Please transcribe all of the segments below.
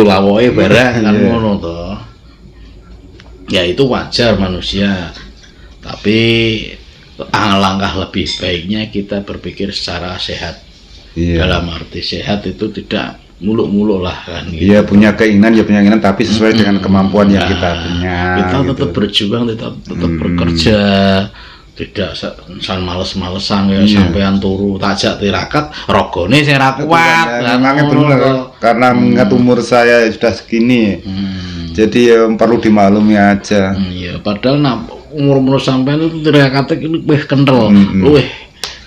Lawoke barang kan ngono to. Ya itu wajar manusia. Tapi alangkah lebih baiknya kita berpikir secara sehat. Dalam arti sehat itu tidak muluk-muluk lah kan gitu. Iya, punya keinginan tapi sesuai dengan kemampuan yang kita punya. Kita tetap berjuang, tetap bekerja. Tidak males-malesan ya sampean turu tajak tirakat rogone sing ra kuat karena mengingat umur saya sudah segini jadi ya perlu dimaklumi aja. Iya, padahal umur sampean itu tirakate wis kental luwih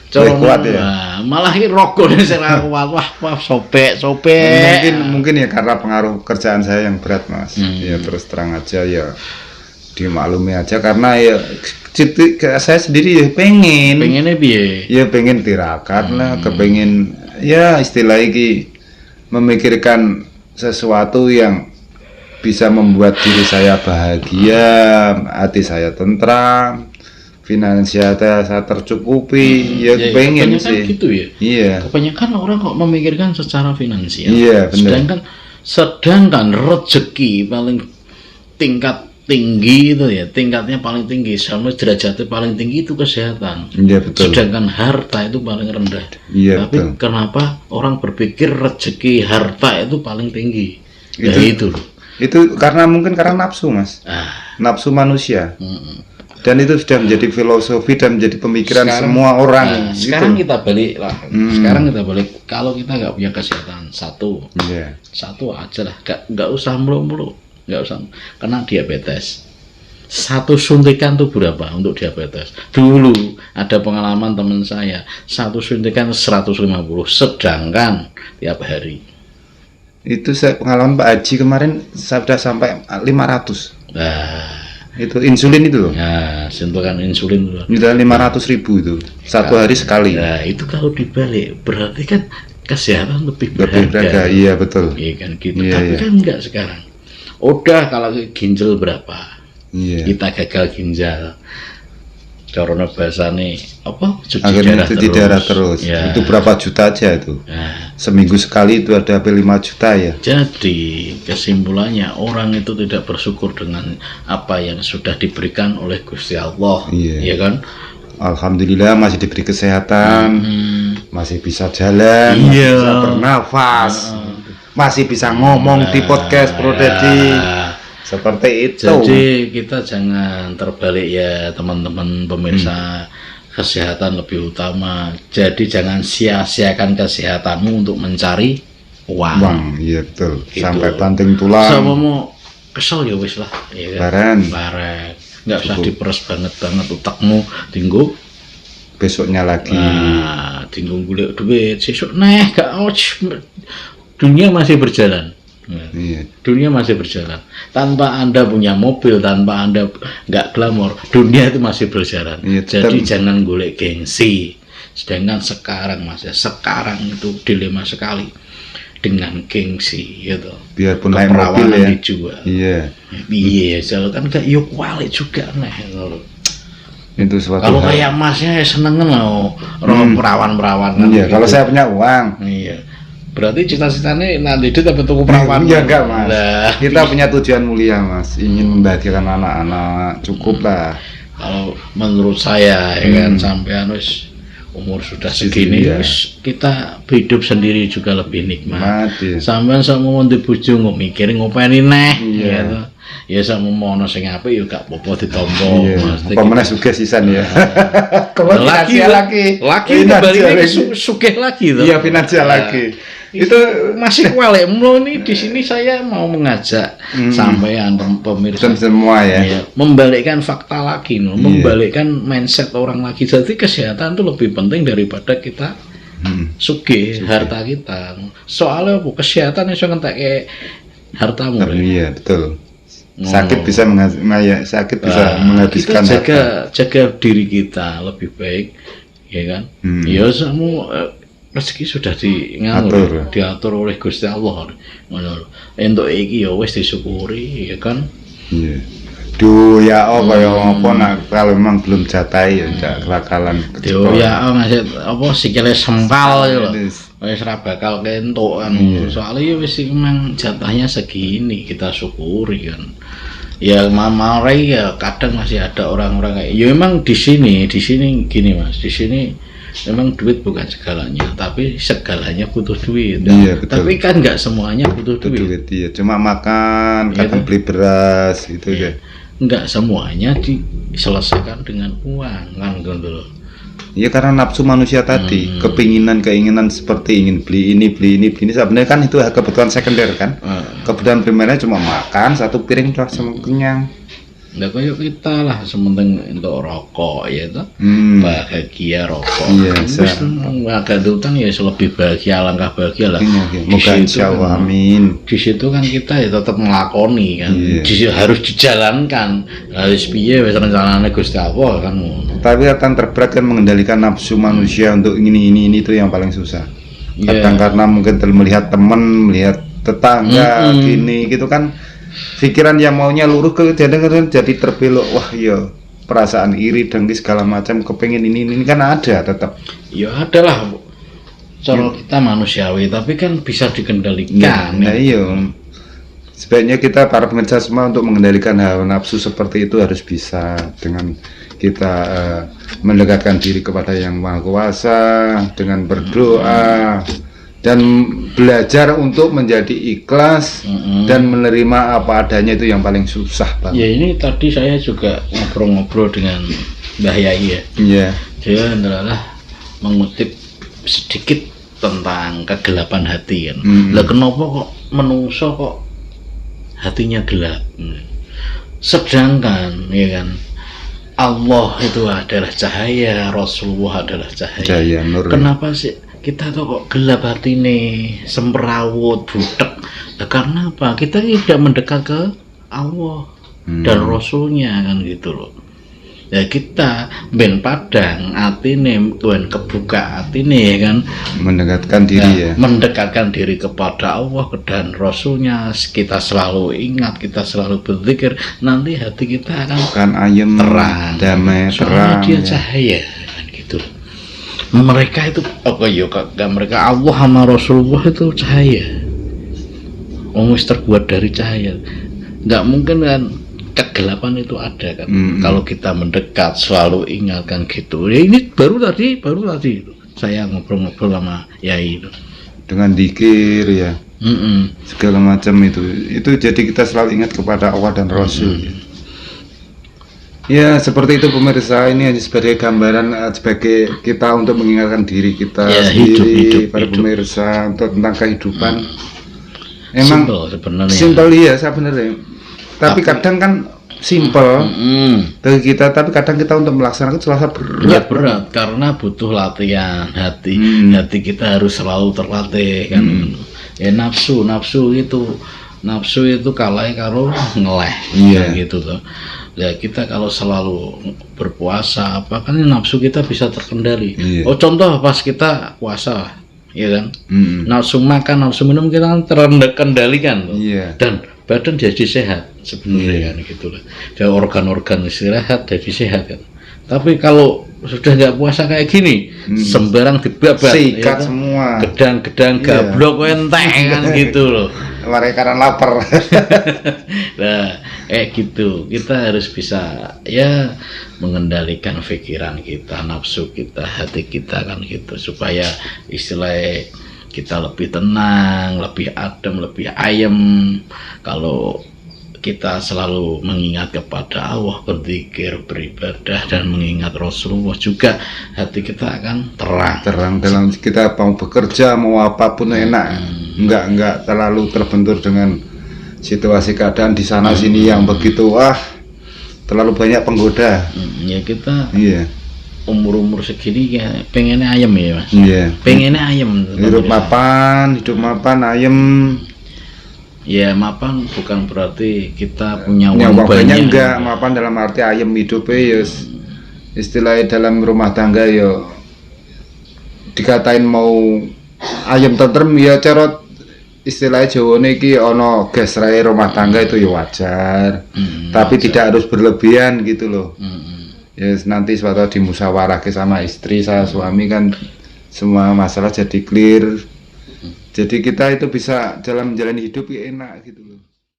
kuat ya. Malah iki rogone sing ra kuat wah sobek mungkin ya karena pengaruh kerjaan saya yang berat Mas. Ya terus terang aja ya dimaklumi aja karena ya saya sendiri ya pengennya piye ya pengen tirakat lah kepengen ya istilah iki memikirkan sesuatu yang bisa membuat diri saya bahagia, hati saya tentram, finansial saya tercukupi. Ya pengen sih gitu ya. Iya, kebanyakan orang kok memikirkan secara finansial. Iya, benar. sedangkan rezeki paling tingkat tinggi itu ya, tingkatnya paling tinggi sama derajatnya paling tinggi itu kesehatan. Iya, betul. Sedangkan harta itu paling rendah. Iya, tapi betul. Kenapa orang berpikir rezeki harta itu paling tinggi? Itu karena nafsu Mas. Nafsu manusia. Dan itu sudah menjadi filosofi dan menjadi pemikiran semua orang. Sekarang kita balik lah. Sekarang kita balik. Kalau kita nggak punya kesehatan satu aja lah. Nggak usah mulu-mulu. Nggak usah kena diabetes. Satu suntikan tuh berapa untuk diabetes? Dulu ada pengalaman teman saya, satu suntikan 150, sedangkan tiap hari. Itu saya pengalaman Pak Haji kemarin sudah sampai 500. Itu insulin itu loh. Ya, suntikan insulin itu. Sudah 500.000 itu satu hari sekali. Nah, itu kalau dibalik berarti kan kesehatan lebih berharga. Iya betul. Iya kan gitu. Tapi kan enggak sekarang. Udah kalau ginjal berapa? Kita gagal ginjal. Corona bahasane apa? Cuci darah terus. Ya. Itu berapa juta aja itu? Seminggu sekali itu ada hampir 5 juta ya. Jadi kesimpulannya orang itu tidak bersyukur dengan apa yang sudah diberikan oleh Gusti Allah. Iya kan? Alhamdulillah masih diberi kesehatan, masih bisa jalan, masih bisa bernafas. Masih bisa ngomong di podcast Bro Dedi seperti itu. Jadi kita jangan terbalik ya teman-teman pemirsa. Kesehatan lebih utama. Jadi jangan sia-siakan kesehatanmu untuk mencari uang. Iya betul. Gitu. Sampai banting tulang. Sama mau kesel ya wis lah. Ya kan? Bareng. Nggak usah diperes banget otakmu. Tinggu besoknya lagi. Tinggu golek duit. Sesuk gak dunia masih berjalan. Dunia masih berjalan. Tanpa Anda punya mobil, tanpa Anda nggak glamor, dunia itu masih berjalan. Jadi jangan golek gengsi. Sedangkan sekarang sekarang itu dilema sekali dengan gengsi gitu. Biarpun naik mobil ya. Dijual. Iya, kan gak yuk kualik juga Itu suatu kalau kayak masnya seneng loh, perawan-perawan. Iya, kalau saya punya uang. Iya. Berarti cita-citanya nanti itu tapi tuku perawan. Iya enggak Mas. Kita punya tujuan mulia Mas, ingin membahagiakan anak-anak, cukup lah. Kalau menurut saya ya kan sampean wis umur sudah segini wis kita hidup sendiri juga lebih nikmat. Sampean sama mau dibojo kok mikirin ngopeni neh gitu. Ya sama mono sing apik ya gak apa-apa ditampa Mas. Apa meneh sugih sisan ya. Lagi kembali sugih lagi tuh. Iya, finansial lagi. Itu masih kualik. Ini di sini saya mau mengajak sampean pemirsa semua ya. Membalikkan fakta lagi, membalikkan mindset orang lagi. Jadi kesehatan itu lebih penting daripada kita sugih harta kita. Soalnya apa? Kesehatan iso ngentekke hartamu. Iya, betul. Sakit bisa sakit bisa menghabiskan kita jaga diri kita lebih baik, ya kan? Ya semua rezeki sudah diatur oleh Gusti Allah. Ngono. Entuk iki ya wis disyukuri, ya kan? Iya. Ya kaya apa nak kalau memang belum jatahi ya ndak kelakalan. Ya ngasih apa sikile sempal ya lho. Wis ra bakal kentuk kan. Soalnya wis memang jatahnya segini, kita syukuri kan. Ya mamarai ya kadang masih ada orang-orang kayak ya memang di sini gini Mas, di sini memang duit bukan segalanya, tapi segalanya butuh duit. Iya, betul. Tapi kan nggak semuanya butuh duit. Iya, cuma makan, kadang beli beras gitu ya. Nggak semuanya diselesaikan dengan uang kan gitu. Ya karena nafsu manusia tadi, keinginan seperti ingin beli ini sebenarnya kan itu kebutuhan sekunder kan. Kebutuhan primernya cuma makan, satu piring udah kenyang. Nggak kayak kita lah, sementing untuk rokok ya itu bahagia rokok. Iya, agak utang ya lebih bahagia, alangkah bahagia lah. Moga insyaallah, amin. Di situ kan kita ya tetap melakoni kan, harus dijalankan. Harus piye wis rencanane Gusti Allah kan. Tapi akan terberat kan mengendalikan nafsu manusia untuk ini itu yang paling susah. Kadang karena mungkin melihat teman, melihat tetangga gini gitu kan. Pikiran yang maunya lurus kadang-kadang jadi terbelok. Wah iya, perasaan iri dan segala macam, kepengen ini kan ada tetap. Ya ada lah, cara kita manusiawi, tapi kan bisa dikendalikan. Nah iya, sebaiknya kita para pemirsa semua untuk mengendalikan hawa nafsu seperti itu harus bisa dengan kita mendekatkan diri kepada Yang Maha Kuasa dengan berdoa. Dan belajar untuk menjadi ikhlas dan menerima apa adanya, itu yang paling susah Bang. Ya ini tadi saya juga ngobrol-ngobrol dengan Mbah Yai ya. Iya. Dia adalah mengutip sedikit tentang kegelapan hati kan. Lah kenapa kok menungso kok hatinya gelap? Sedangkan ya kan Allah itu adalah cahaya, Rasulullah adalah cahaya. Nur. Kenapa sih kita tuh kok gelap hati nih, semrawut, butek? Nah, karena apa? Kita tidak mendekat ke Allah dan Rasulnya kan gitu loh. Ya kita ben padang atine Tuhan kebuka atine ya kan, mendekatkan diri mendekatkan diri kepada Allah dan Rasulnya. Kita selalu ingat, kita selalu berzikir, nanti hati kita akan ayem, terang, damai, terang. Dia cahaya kan gitu. Mereka itu mereka Allah sama Rasulullah itu cahaya. Wis terbuat dari cahaya. Nggak mungkin kan kegelapan itu ada kan. Kalau kita mendekat selalu ingatkan gitu. Ya ini baru tadi saya ngobrol-ngobrol sama Yai itu. Dengan zikir ya. Segala macam itu jadi kita selalu ingat kepada Allah dan Rasul. Ya seperti itu pemirsa, ini hanya sebagai gambaran sebagai kita untuk mengingatkan diri kita sendiri, para pemirsa, untuk tentang kehidupan. Emang simpel ya sebenarnya. Tapi kadang kan simpel bagi kita, tapi kadang kita untuk melaksanakan selalu berat karena butuh latihan hati. Hati kita harus selalu terlatih kan. Ya nafsu itu kalah karo ngeleh gitu tuh. Ya kita kalau selalu berpuasa apa kan nafsu kita bisa terkendali. Contoh pas kita puasa ya kan, nafsu makan, nafsu minum kita kan terkendalikan dan badan jadi sehat sebenarnya kan gitu lah. Dan organ-organ istirahat jadi sehat kan. Tapi kalau sudah nggak puasa kayak gini, sembarang dibabat, sikat semua, gedang-gedang gablok enteng kan gitu loh. Mereka karena lapar. Nah, gitu. Kita harus bisa ya mengendalikan pikiran kita, nafsu kita, hati kita kan gitu, supaya istilahnya kita lebih tenang, lebih adem, lebih ayem. Kalau kita selalu mengingat kepada Allah, berzikir, beribadah, dan mengingat Rasulullah juga, hati kita akan terang dalam kita mau bekerja, mau apapun enak, enggak terlalu terbentur dengan situasi keadaan di sana sini yang begitu terlalu banyak penggoda. Ya kita umur segini ya pengennya ayam ya Mas. Iya. Pengennya ayam. Hidup mapan, ayem. Ya mapan bukan berarti kita punya Ya, uang banyak. enggak, mapan dalam arti ayem hidupnya ya istilahnya dalam rumah tangga ya dikatain mau ayem tentrem ya cara istilahnya Jawa niki ono gesrai rumah tangga itu ya wajar. Tapi tidak harus berlebihan gitu loh. Ya nanti suatu dimusyawarahkan sama istri sama suami kan semua masalah jadi clear. Jadi kita itu bisa dalam menjalani hidup ya enak gitu loh.